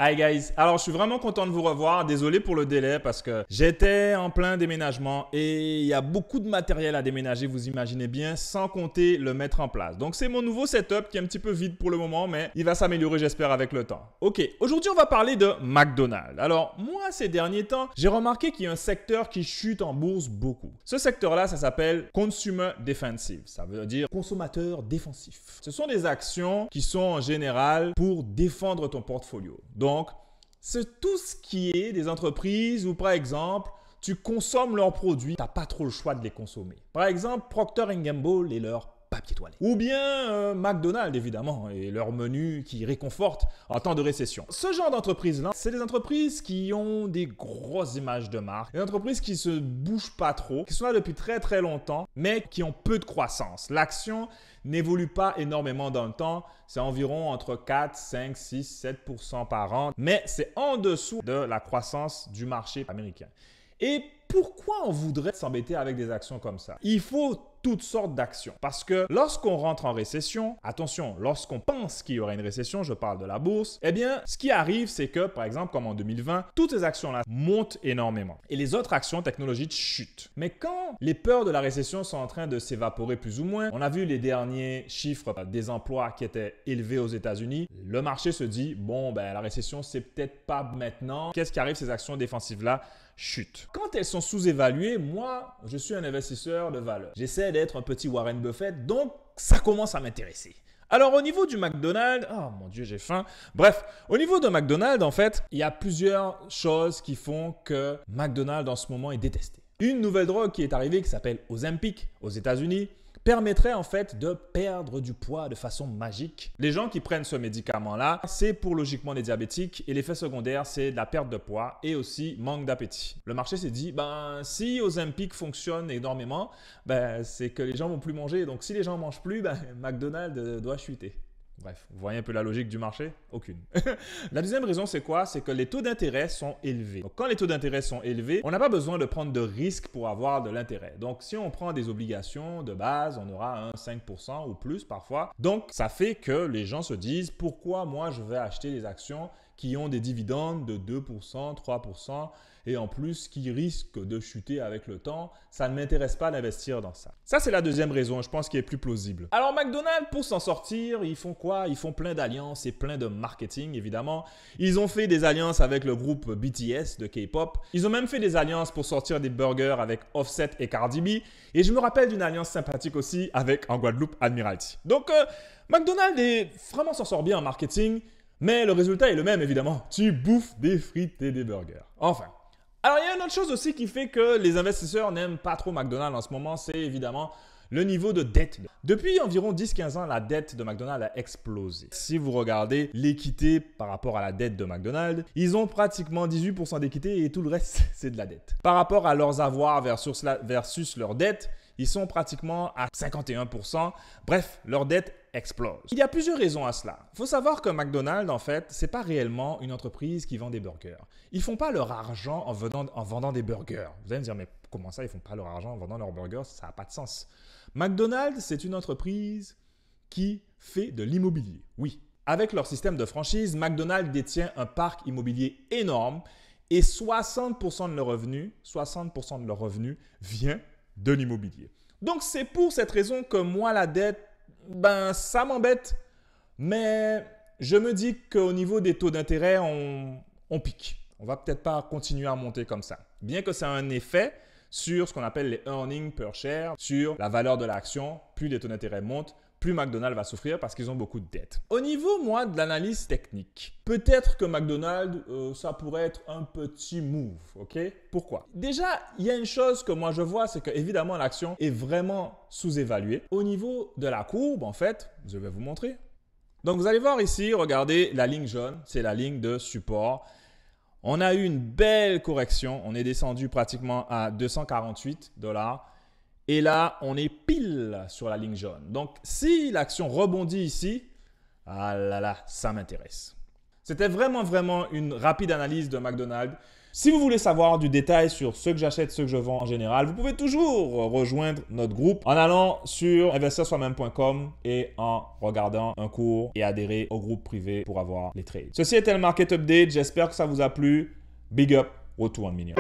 Hi guys, alors je suis vraiment content de vous revoir, désolé pour le délai parce que j'étais en plein déménagement et il y a beaucoup de matériel à déménager, vous imaginez bien, sans compter le mettre en place. Donc c'est mon nouveau setup qui est un petit peu vide pour le moment, mais il va s'améliorer j'espère avec le temps. Ok, aujourd'hui on va parler de McDonald's. Alors moi ces derniers temps, j'ai remarqué qu'il y a un secteur qui chute en bourse beaucoup. Ce secteur-là, ça s'appelle Consumer Defensive, ça veut dire consommateur défensif. Ce sont des actions qui sont en général pour défendre ton portfolio. Donc, c'est tout ce qui est des entreprises où, par exemple, tu consommes leurs produits, tu n'as pas trop le choix de les consommer. Par exemple, Procter & Gamble et leur papier toilette. Ou bien McDonald's, évidemment, et leur menu qui réconforte en temps de récession. Ce genre d'entreprise-là, c'est des entreprises qui ont des grosses images de marque, des entreprises qui ne se bougent pas trop, qui sont là depuis très très longtemps, mais qui ont peu de croissance. L'action n'évolue pas énormément dans le temps. C'est environ entre 4, 5, 6, 7% par an, mais c'est en dessous de la croissance du marché américain. Et pourquoi on voudrait s'embêter avec des actions comme ça? Il faut toutes sortes d'actions. Parce que lorsqu'on rentre en récession, attention, lorsqu'on pense qu'il y aura une récession, je parle de la bourse, eh bien, ce qui arrive, c'est que, par exemple, comme en 2020, toutes ces actions-là montent énormément. Et les autres actions technologiques chutent. Mais quand les peurs de la récession sont en train de s'évaporer plus ou moins, on a vu les derniers chiffres des emplois qui étaient élevés aux États-Unis, le marché se dit, bon, ben, la récession, c'est peut-être pas maintenant. Qu'est-ce qui arrive? Ces actions défensives-là chutent. Quand elles sont sous-évaluées, moi, je suis un investisseur de valeur. J'essaie d'être un petit Warren Buffett, donc ça commence à m'intéresser. Alors au niveau du McDonald's, oh mon Dieu, j'ai faim. Bref, au niveau de McDonald's, en fait, il y a plusieurs choses qui font que McDonald's en ce moment est détesté. Une nouvelle drogue qui est arrivée qui s'appelle Ozempic aux États-Unis permettrait en fait de perdre du poids de façon magique. Les gens qui prennent ce médicament-là, c'est pour logiquement des diabétiques et l'effet secondaire, c'est de la perte de poids et aussi manque d'appétit. Le marché s'est dit, ben, si Ozempic fonctionne énormément, ben, c'est que les gens vont plus manger. Donc, si les gens ne mangent plus, ben, McDonald's doit chuter. Bref, vous voyez un peu la logique du marché? Aucune. La deuxième raison, c'est quoi? C'est que les taux d'intérêt sont élevés. Donc, quand les taux d'intérêt sont élevés, on n'a pas besoin de prendre de risques pour avoir de l'intérêt. Donc, si on prend des obligations de base, on aura un 5% ou plus parfois. Donc, ça fait que les gens se disent, pourquoi moi je vais acheter des actions qui ont des dividendes de 2%, 3% et en plus qui risquent de chuter avec le temps, ça ne m'intéresse pas d'investir dans ça. Ça, c'est la deuxième raison, je pense, qui est plus plausible. Alors, McDonald's, pour s'en sortir, ils font quoi? Ils font plein d'alliances et plein de marketing, évidemment. Ils ont fait des alliances avec le groupe BTS de K-pop. Ils ont même fait des alliances pour sortir des burgers avec Offset et Cardi B. Et je me rappelle d'une alliance sympathique aussi avec, en Guadeloupe, Admiralty. Donc, McDonald's vraiment s'en sort bien en marketing. Mais le résultat est le même, évidemment. Tu bouffes des frites et des burgers. Enfin. Alors, il y a une autre chose aussi qui fait que les investisseurs n'aiment pas trop McDonald's en ce moment, c'est évidemment le niveau de dette. Depuis environ 10-15 ans, la dette de McDonald's a explosé. Si vous regardez l'équité par rapport à la dette de McDonald's, ils ont pratiquement 18% d'équité et tout le reste, c'est de la dette. Par rapport à leurs avoirs versus leur dette, ils sont pratiquement à 51%. Bref, leur dette explose. Il y a plusieurs raisons à cela. Il faut savoir que McDonald's, en fait, ce n'est pas réellement une entreprise qui vend des burgers. Ils ne font pas leur argent en vendant des burgers. Vous allez me dire, mais comment ça, ils ne font pas leur argent en vendant leurs burgers? Ça n'a pas de sens. McDonald's, c'est une entreprise qui fait de l'immobilier. Oui. Avec leur système de franchise, McDonald's détient un parc immobilier énorme et 60% de leurs revenus vient de l'immobilier. Donc, c'est pour cette raison que moi, la dette, ben, ça m'embête. Mais je me dis qu'au niveau des taux d'intérêt, on pique. On va peut-être pas continuer à monter comme ça. Bien que ça a un effet sur ce qu'on appelle les earnings per share, sur la valeur de l'action. Plus les taux d'intérêt montent, plus McDonald's va souffrir parce qu'ils ont beaucoup de dettes. Au niveau, moi, de l'analyse technique, peut-être que McDonald's, ça pourrait être un petit move, ok? Pourquoi? Déjà, il y a une chose que moi je vois, c'est que évidemment l'action est vraiment sous-évaluée. Au niveau de la courbe, en fait, je vais vous montrer. Donc, vous allez voir ici, regardez la ligne jaune, c'est la ligne de support. On a eu une belle correction, on est descendu pratiquement à 248 $. Et là, on est pile sur la ligne jaune. Donc, si l'action rebondit ici, ah là là, ça m'intéresse. C'était vraiment une rapide analyse de McDonald's. Si vous voulez savoir du détail sur ce que j'achète, ce que je vends en général, vous pouvez toujours rejoindre notre groupe en allant sur investirsoimême.com et en regardant un cours et adhérer au groupe privé pour avoir les trades. Ceci était le Market Update. J'espère que ça vous a plu. Big up, retour en million.